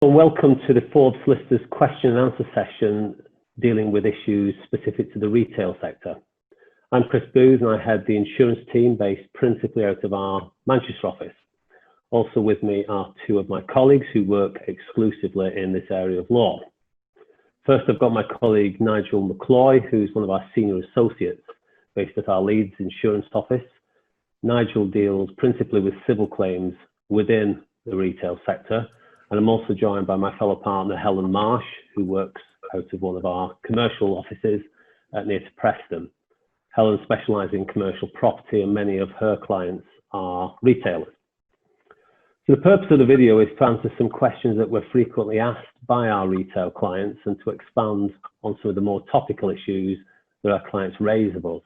Well, welcome to the Forbes Listeners question and answer session dealing with issues specific to the retail sector. I'm Chris Booth and I head the insurance team based principally out of our Manchester office. Also with me are two of my colleagues who work exclusively in this area of law. First, I've got my colleague Nigel McCloy, who's one of our senior associates based at our Leeds insurance office. Nigel deals principally with civil claims within the retail sector. And I'm also joined by my fellow partner, Helen Marsh, who works out of one of our commercial offices near to Preston. Helen specialises in commercial property and many of her clients are retailers. So the purpose of the video is to answer some questions that we're frequently asked by our retail clients and to expand on some of the more topical issues that our clients raise of us.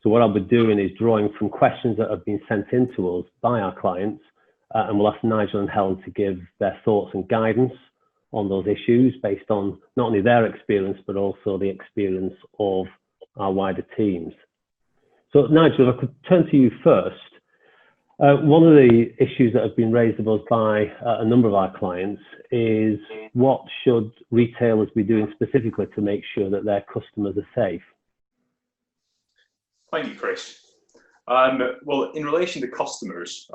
So what I'll be doing is drawing from questions that have been sent in to us by our clients, and we'll ask Nigel and Helen to give their thoughts and guidance on those issues based on not only their experience, but also the experience of our wider teams. So Nigel, if I could turn to you first. One of the issues that have been raised of us by a number of our clients is what should retailers be doing specifically to make sure that their customers are safe? Thank you, Chris. Well, in relation to customers,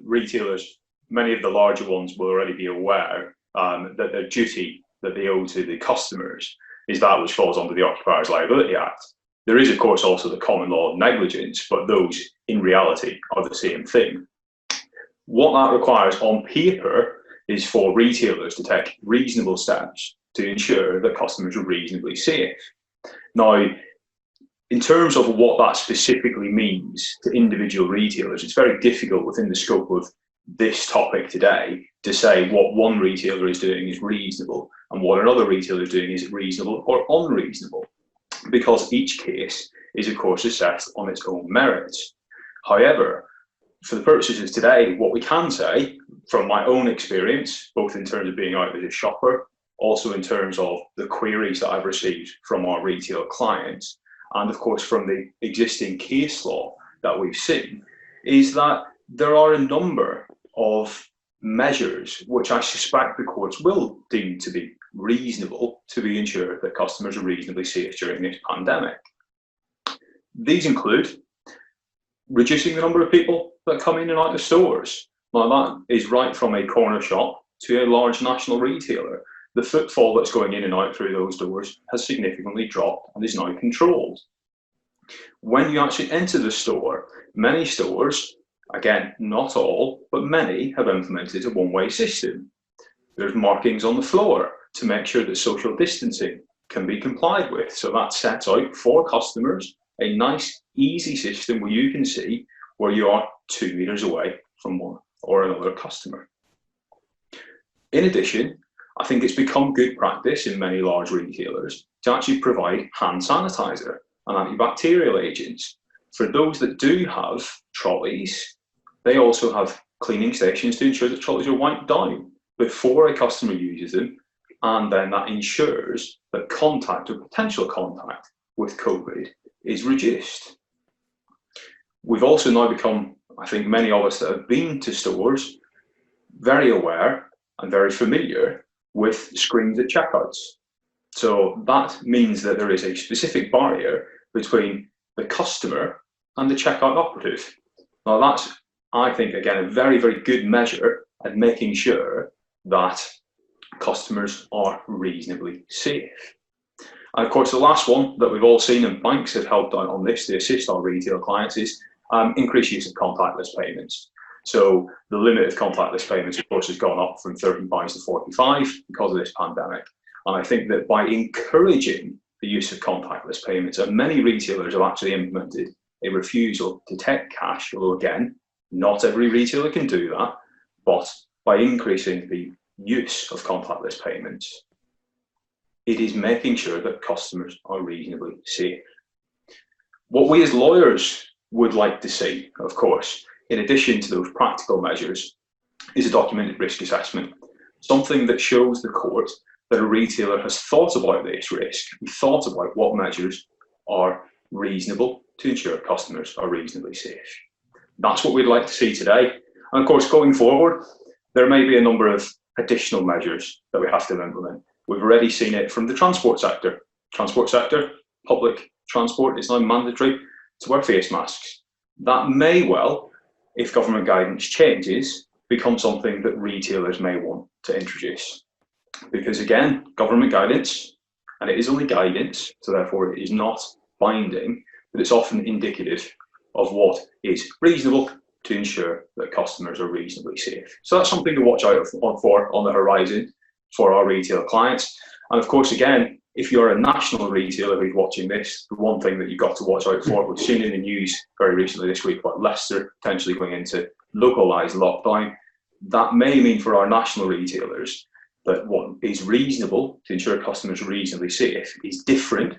retailers, many of the larger ones will already be aware that their duty that they owe to the customers is that which falls under the Occupiers Liability Act. There is, of course, also the common law of negligence, but those in reality are the same thing. What that requires on paper is for retailers to take reasonable steps to ensure that customers are reasonably safe. Now, in terms of what that specifically means to individual retailers, it's very difficult within the scope of this topic today to say what one retailer is doing is reasonable and what another retailer is doing is reasonable or unreasonable, because each case is, of course, assessed on its own merits. However, for the purposes of today, what we can say from my own experience, both in terms of being out as a shopper, also in terms of the queries that I've received from our retail clients, and of course from the existing case law that we've seen, is that there are a number of measures which I suspect the courts will deem to be reasonable to be ensured that customers are reasonably safe during this pandemic. These include reducing the number of people that come in and out of stores. Now that is right from a corner shop to a large national retailer. The footfall that's going in and out through those doors has significantly dropped and is now controlled. When you actually enter the store, many stores, again, not all, but many have implemented a one-way system. There's markings on the floor to make sure that social distancing can be complied with. So that sets out for customers a nice, easy system where you can see where you are 2 meters away from one or another customer. In addition, I think it's become good practice in many large retailers to actually provide hand sanitizer and antibacterial agents. For those that do have trolleys, they also have cleaning stations to ensure that trolleys are wiped down before a customer uses them, and then that ensures that contact or potential contact with COVID is reduced. We've also now become, I think many of us that have been to stores, very aware and very familiar with screens at checkouts. So that means that there is a specific barrier between the customer and the checkout operative. Now that's, I think, again, a very, very good measure at making sure that customers are reasonably safe. And of course, the last one that we've all seen, and banks have helped out on this to assist our retail clients, is increased use of contactless payments. So the limit of contactless payments, of course, has gone up from £30 to £45 because of this pandemic. And I think that by encouraging the use of contactless payments, and many retailers have actually implemented a refusal to take cash, although again, not every retailer can do that, but by increasing the use of contactless payments, it is making sure that customers are reasonably safe. What we as lawyers would like to see, of course, in addition to those practical measures, is a documented risk assessment, something that shows the court that a retailer has thought about this risk and thought about what measures are reasonable to ensure customers are reasonably safe. That's what we'd like to see today. And of course, going forward, there may be a number of additional measures that we have to implement. We've already seen it from the transport sector. Transport sector, public transport is now mandatory to wear face masks. That may well, if government guidance changes, become something that retailers may want to introduce. Because again, government guidance, and it is only guidance, so therefore it is not binding, but it's often indicative of what is reasonable to ensure that customers are reasonably safe. So that's something to watch out for on the horizon for our retail clients. And of course, again, if you're a national retailer who's watching this, the one thing that you've got to watch out for, we've seen in the news very recently this week about Leicester potentially going into localised lockdown. That may mean for our national retailers that what is reasonable to ensure customers are reasonably safe is different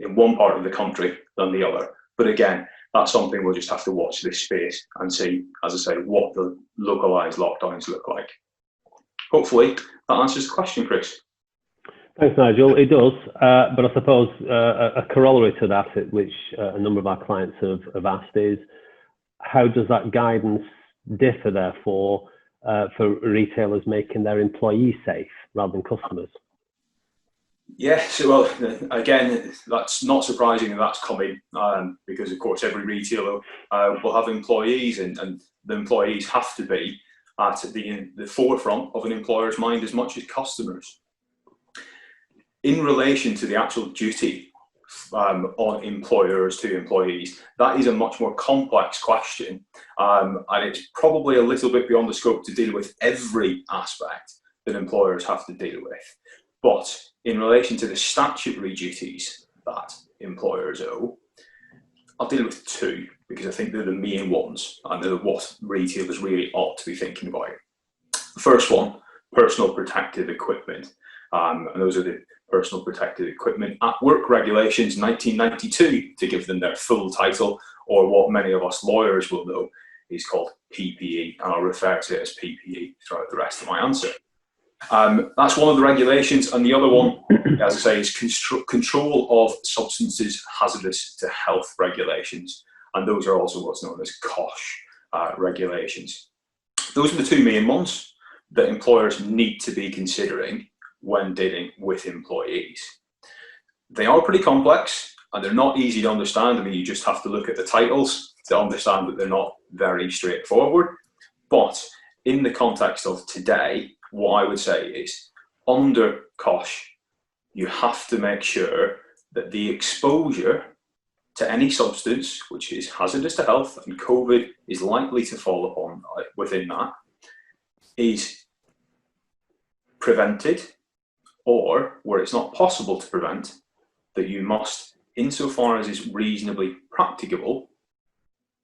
in one part of the country than the other. But again, that's something we'll just have to watch this space and see, as I say, what the localised lockdowns look like. Hopefully that answers the question, Chris. Thanks, Nigel. It does, but I suppose a corollary to that, which a number of our clients have asked, is how does that guidance differ, therefore, for retailers making their employees safe rather than customers? Yes, well, again, that's not surprising that that's coming because, of course, every retailer will have employees, and the employees have to be at the forefront of an employer's mind as much as customers. In relation to the actual duty on employers to employees, that is a much more complex question, and it's probably a little bit beyond the scope to deal with every aspect that employers have to deal with. But in relation to the statutory duties that employers owe, I'll deal with two because I think they're the main ones and they're what retailers really ought to be thinking about. The first one, personal protective equipment. And those are the personal protective equipment at work regulations 1992, to give them their full title, or what many of us lawyers will know is called PPE, and I'll refer to it as PPE throughout the rest of my answer. That's one of the regulations, and the other one, as I say, is control of substances hazardous to health regulations, and those are also what's known as COSH regulations. Those are the two main ones that employers need to be considering when dealing with employees. They are pretty complex and they're not easy to understand. I mean, you just have to look at the titles to understand that they're not very straightforward. But in the context of today, what I would say is, under COSH, you have to make sure that the exposure to any substance which is hazardous to health, and COVID is likely to fall upon within that, is prevented, or where it's not possible to prevent, that you must, insofar as is reasonably practicable,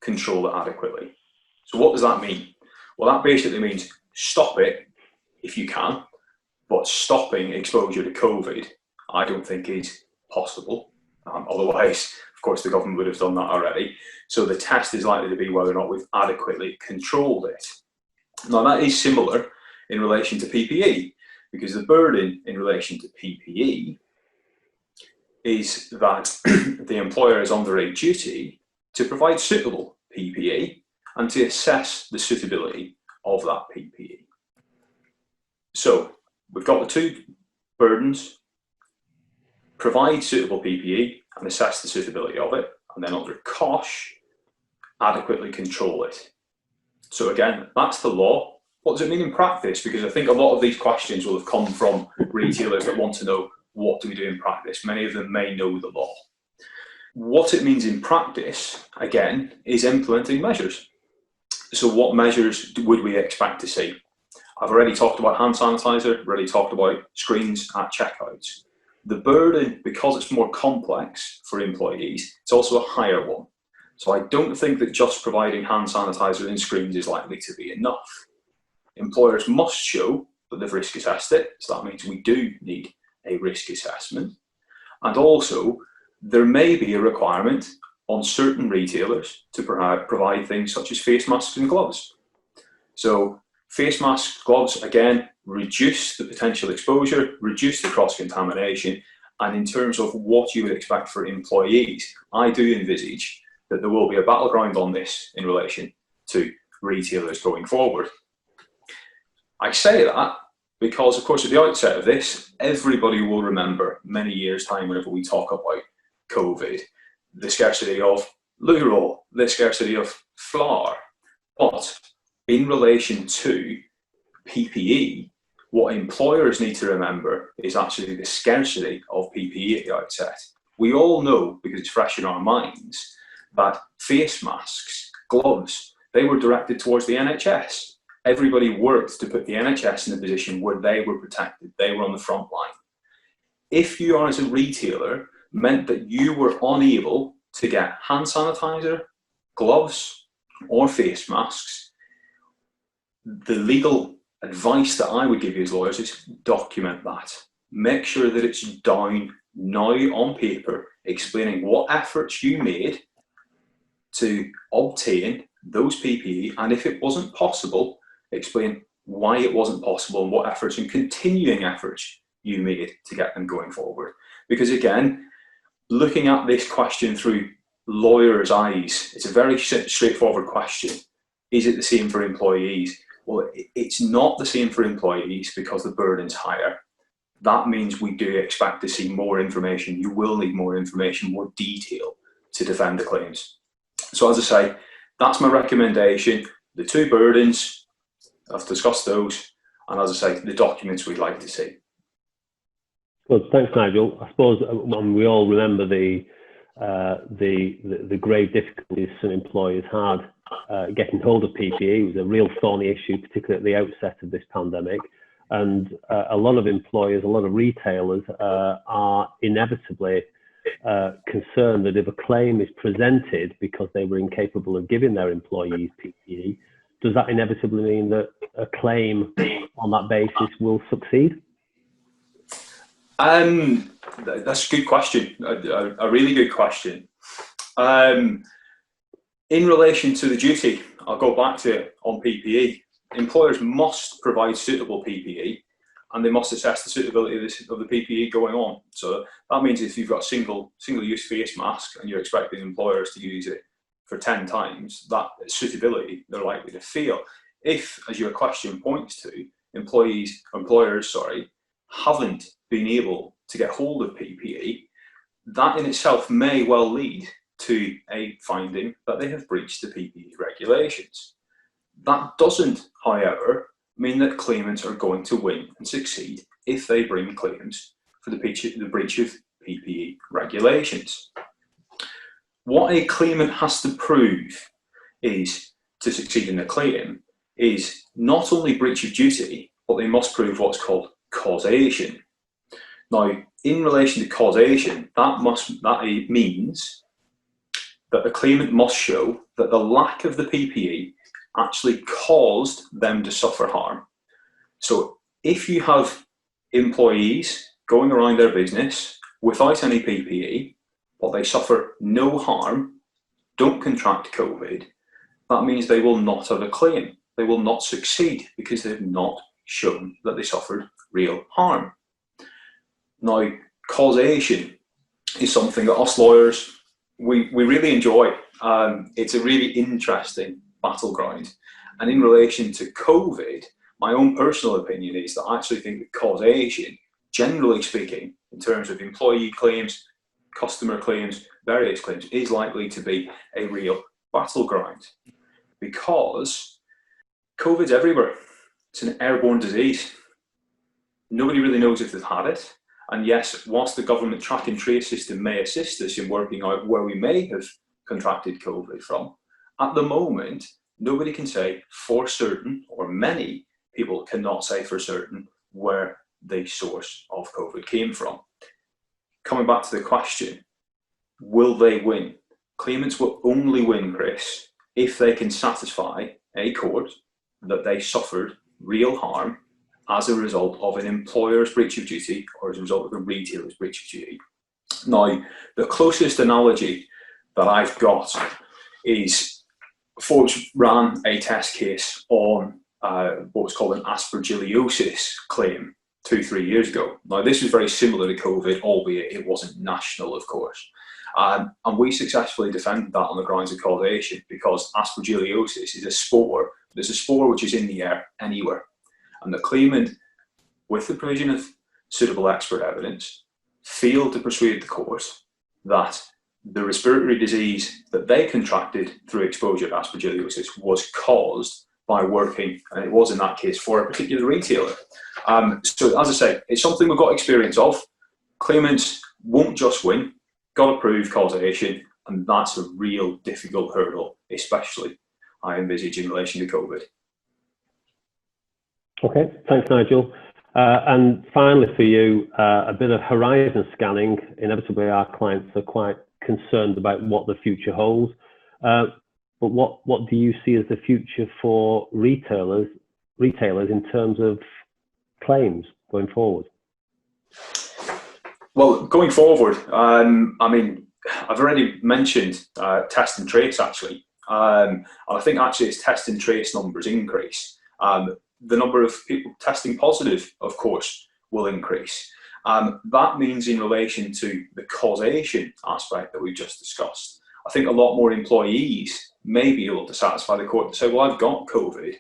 control it adequately. So what does that mean? Well, that basically means stop it if you can, but stopping exposure to COVID, I don't think is possible. Otherwise, of course, the government would have done that already. So the test is likely to be whether or not we've adequately controlled it. Now, that is similar in relation to PPE, because the burden in relation to PPE is that the employer is under a duty to provide suitable PPE and to assess the suitability of that PPE. So we've got the two burdens: provide suitable PPE and assess the suitability of it, and then under COSH, adequately control it. So again, that's the law. What does it mean in practice? Because I think a lot of these questions will have come from retailers that want to know, what do we do in practice? Many of them may know the law. What it means in practice, again, is implementing measures. So what measures would we expect to see? I've already talked about hand sanitizer, already talked about screens at checkouts. The burden, because it's more complex for employees, it's also a higher one. So I don't think that just providing hand sanitizer and screens is likely to be enough. Employers must show that they've risk assessed it, so that means we do need a risk assessment. And also, there may be a requirement on certain retailers to provide things such as face masks and gloves. So face masks, gloves, again, reduce the potential exposure, reduce the cross-contamination, and in terms of what you would expect for employees, I do envisage that there will be a battleground on this in relation to retailers going forward. I say that Because, of course, at the outset of this, everybody will remember many years' time whenever we talk about COVID, the scarcity of loo roll, the scarcity of flour. But in relation to PPE, what employers need to remember is actually the scarcity of PPE at the outset. We all know, because it's fresh in our minds, that face masks, gloves, they were directed towards the NHS. Everybody worked to put the NHS in a position where they were protected. They were on the front line. If you are as a retailer meant that you were unable to get hand sanitizer, gloves, or face masks, the legal advice that I would give you as lawyers is document that. Make sure that it's down now on paper, explaining what efforts you made to obtain those PPE, and if it wasn't possible, explain why it wasn't possible and what efforts and continuing efforts you made to get them going forward. Because again, looking at this question through lawyers' eyes, it's a very straightforward question. Is it the same for employees? Well, it's not the same for employees because the burden's higher. That means we do expect to see more information. You will need more information, more detail to defend the claims. So as I say, that's my recommendation. The two burdens, I've discussed those, and as I say, the documents we'd like to see. Good, thanks, Nigel. I suppose we all remember the grave difficulties some employers had getting hold of PPE. It was a real thorny issue, particularly at the outset of this pandemic. And a lot of employers, a lot of retailers are inevitably concerned that if a claim is presented because they were incapable of giving their employees PPE, does that inevitably mean that a claim on that basis will succeed? That's a good question, a really good question. In relation to the duty, I'll go back to it on PPE. Employers must provide suitable PPE, and they must assess the suitability of the PPE going on. So that means if you've got a single-use face mask and you're expecting employers to use it for 10 times, that suitability they're likely to fail. If, as your question points to, employers haven't been able to get hold of PPE, that in itself may well lead to a finding that they have breached the PPE regulations. That doesn't, however, mean that claimants are going to win and succeed if they bring claims for the breach of PPE regulations. What a claimant has to prove is, to succeed in a claim, is not only breach of duty, but they must prove what's called causation. Now, in relation to causation, that means that the claimant must show that the lack of the PPE actually caused them to suffer harm. So if you have employees going around their business without any PPE, but they suffer no harm, don't contract COVID, that means they will not have a claim. They will not succeed because they've not shown that they suffered real harm. Now, causation is something that us lawyers, we really enjoy. It's a really interesting battleground. And in relation to COVID, my own personal opinion is that I actually think that causation, generally speaking, in terms of employee claims, customer claims, various claims, is likely to be a real battleground because COVID's everywhere. It's an airborne disease. Nobody really knows if they've had it. And yes, whilst the government track and trace system may assist us in working out where we may have contracted COVID from, at the moment, nobody can say for certain, or many people cannot say for certain, where the source of COVID came from. Coming back to the question, will they win? Claimants will only win, Chris, if they can satisfy a court that they suffered real harm as a result of an employer's breach of duty or as a result of a retailer's breach of duty. Now, the closest analogy that I've got is folks ran a test case on what was called an aspergillosis claim 2-3 years ago. Now, this was very similar to COVID, albeit it wasn't national, of course. And we successfully defended that on the grounds of causation because aspergillosis is a spore. There's a spore which is in the air anywhere. And the claimant with the provision of suitable expert evidence, failed to persuade the court that the respiratory disease that they contracted through exposure to aspergillosis was caused by working, and it was in that case for a particular retailer. So as I say, it's something we've got experience of. Claimants won't just win, got to prove causation, and that's a real difficult hurdle, especially I envisage in relation to COVID. Okay, thanks, Nigel. And finally for you, a bit of horizon scanning. Inevitably, our clients are quite concerned about what the future holds. But what do you see as the future for retailers in terms of claims going forward? Well, going forward, I mean, I've already mentioned test and trace actually. And I think actually as test and trace numbers increase, the number of people testing positive, of course, will increase. That means in relation to the causation aspect that we've just discussed, I think a lot more employees may be able to satisfy the court to say, well, I've got COVID.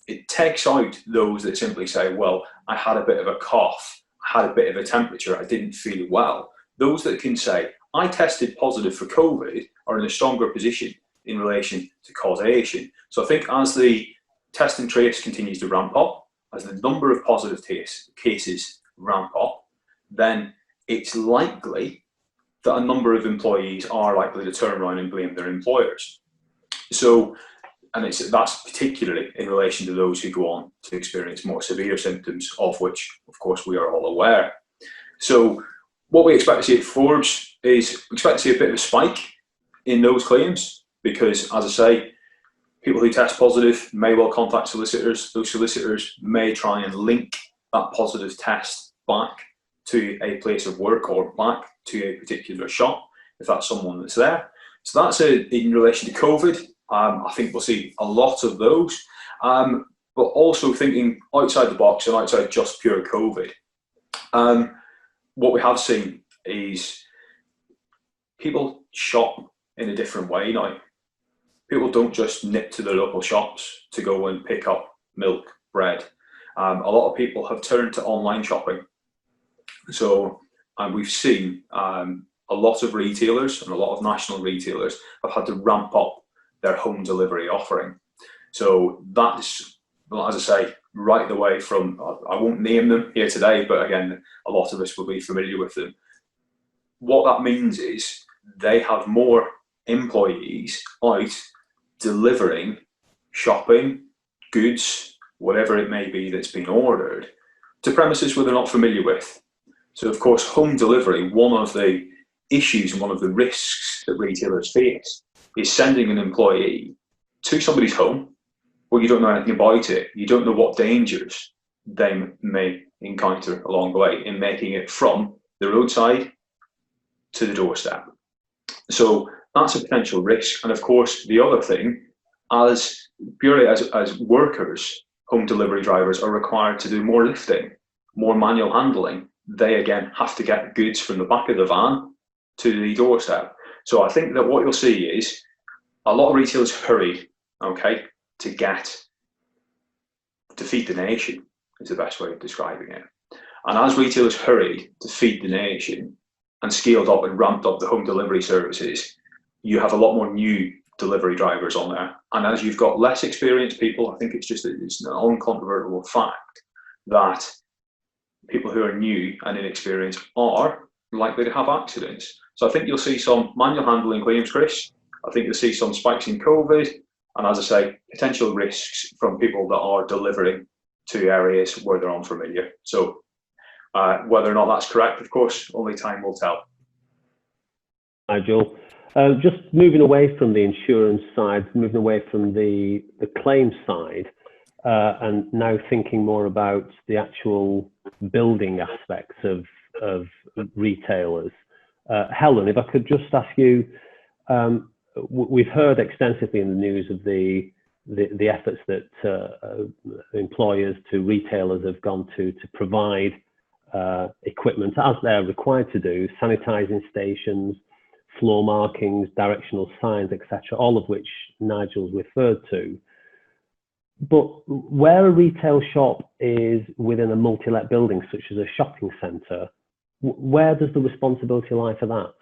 It takes out those that simply say, well, I had a bit of a cough, I had a bit of a temperature, I didn't feel well. Those that can say, I tested positive for COVID are in a stronger position in relation to causation. So I think as the test and trace continues to ramp up, as the number of positive cases ramp up, then it's likely that a number of employees are likely to turn around and blame their employers. So, and that's particularly in relation to those who go on to experience more severe symptoms, of which, of course, we are all aware. So what we expect to see at Forbes is we expect to see a bit of a spike in those claims because, as I say, people who test positive may well contact solicitors. Those solicitors may try and link that positive test back to a place of work or back to a particular shop, if that's someone that's there. So that's in relation to COVID. I think we'll see a lot of those, but also thinking outside the box and outside just pure COVID. What we have seen is people shop in a different way now. People don't just nip to their local shops to go and pick up milk, bread. A lot of people have turned to online shopping. So we've seen a lot of retailers and a lot of national retailers have had to ramp up their home delivery offering. So that's, well, as I say, right the way from, I won't name them here today, but again, a lot of us will be familiar with them. What that means is they have more employees out delivering shopping, goods, whatever it may be that's been ordered, to premises where they're not familiar with. So of course, home delivery, one of the issues and one of the risks that retailers face is sending an employee to somebody's home where you don't know anything about it. You don't know what dangers they may encounter along the way in making it from the roadside to the doorstep. So that's a potential risk. And of course, the other thing, as purely as workers, home delivery drivers are required to do more lifting, more manual handling. They again have to get goods from the back of the van to the doorstep. So I think that what you'll see is a lot of retailers hurried, okay, to feed the nation is the best way of describing it. And as retailers hurried to feed the nation and scaled up and ramped up the home delivery services, you have a lot more new delivery drivers on there. And as you've got less experienced people, I think it's an uncontrovertible fact that people who are new and inexperienced are likely to have accidents. So I think you'll see some manual handling claims, Chris. I think you'll see some spikes in COVID. And as I say, potential risks from people that are delivering to areas where they're unfamiliar. So whether or not that's correct, of course, only time will tell. Nigel, just moving away from the insurance side, moving away from the claim side, and now thinking more about the actual building aspects of retailers. Helen, if I could just ask you, we've heard extensively in the news of the efforts that employers to retailers have gone to provide equipment as they're required to do, sanitizing stations, floor markings, directional signs, etc., all of which Nigel's referred to. But where a retail shop is within a multi-let building, such as a shopping centre, where does the responsibility lie for that?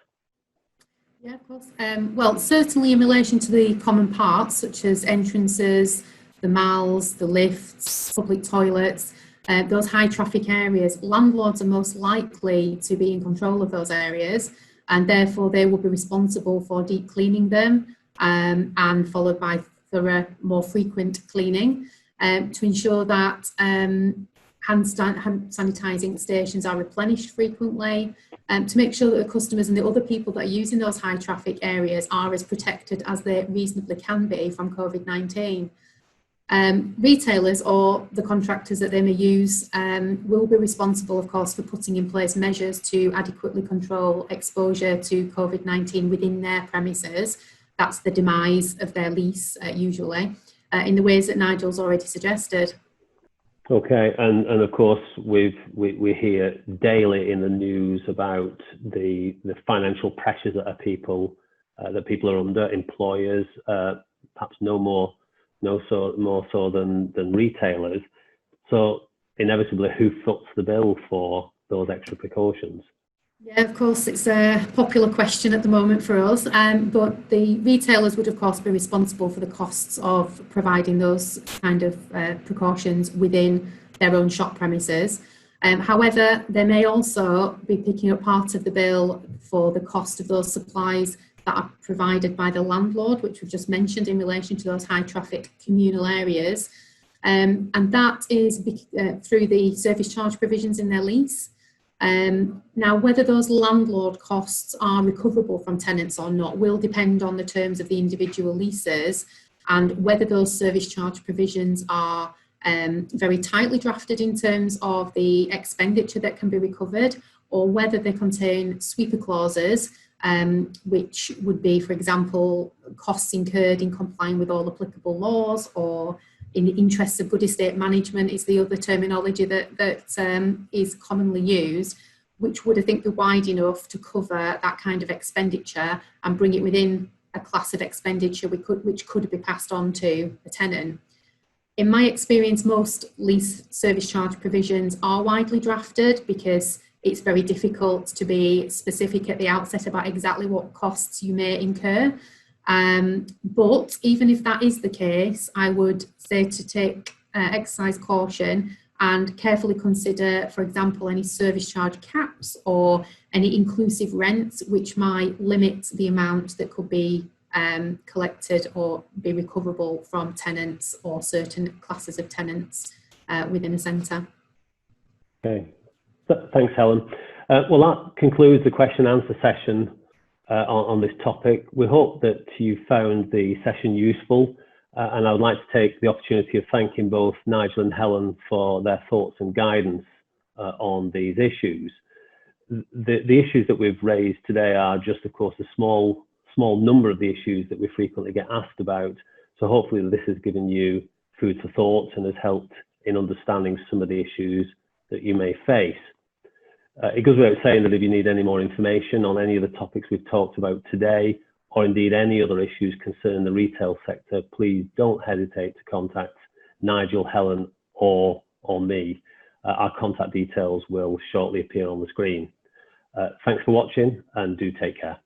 Yeah, of course. Well, certainly in relation to the common parts, such as entrances, the malls, the lifts, public toilets, those high traffic areas, landlords are most likely to be in control of those areas, and therefore they will be responsible for deep cleaning them, and followed by thorough, more frequent cleaning, to ensure that hand sanitising stations are replenished frequently, to make sure that the customers and the other people that are using those high traffic areas are as protected as they reasonably can be from COVID-19. Retailers or the contractors that they may use will be responsible, of course, for putting in place measures to adequately control exposure to COVID-19 within their premises. That's the demise of their lease, usually, in the ways that Nigel's already suggested. Okay, and of course we hear daily in the news about the financial pressures that people are under. Employers, perhaps more so than retailers. So inevitably, who foots the bill for those extra precautions? Yeah, of course, it's a popular question at the moment for us, but the retailers would, of course, be responsible for the costs of providing those kind of precautions within their own shop premises. However, they may also be picking up part of the bill for the cost of those supplies that are provided by the landlord, which we've just mentioned in relation to those high traffic communal areas. And that is through the service charge provisions in their lease. Now, whether those landlord costs are recoverable from tenants or not will depend on the terms of the individual leases, and whether those service charge provisions are very tightly drafted in terms of the expenditure that can be recovered, or whether they contain sweeper clauses, which would be, for example, costs incurred in complying with all applicable laws, or in the interests of good estate management is the other terminology that is commonly used, which would, I think, be wide enough to cover that kind of expenditure and bring it within a class of expenditure which could be passed on to a tenant. In my experience, most lease service charge provisions are widely drafted because it's very difficult to be specific at the outset about exactly what costs you may incur. But even if that is the case, I would say to exercise caution and carefully consider, for example, any service charge caps or any inclusive rents, which might limit the amount that could be collected or be recoverable from tenants or certain classes of tenants within a centre. Okay, thanks, Helen. Well, that concludes the question and answer session on this topic. We hope that you found the session useful, and I would like to take the opportunity of thanking both Nigel and Helen for their thoughts and guidance on these issues. The issues that we've raised today are just, of course, a small number of the issues that we frequently get asked about. So hopefully this has given you food for thought and has helped in understanding some of the issues that you may face. It goes without saying that if you need any more information on any of the topics we've talked about today, or indeed any other issues concerning the retail sector, please don't hesitate to contact Nigel, Helen, or me. Our contact details will shortly appear on the screen. Thanks for watching, and do take care.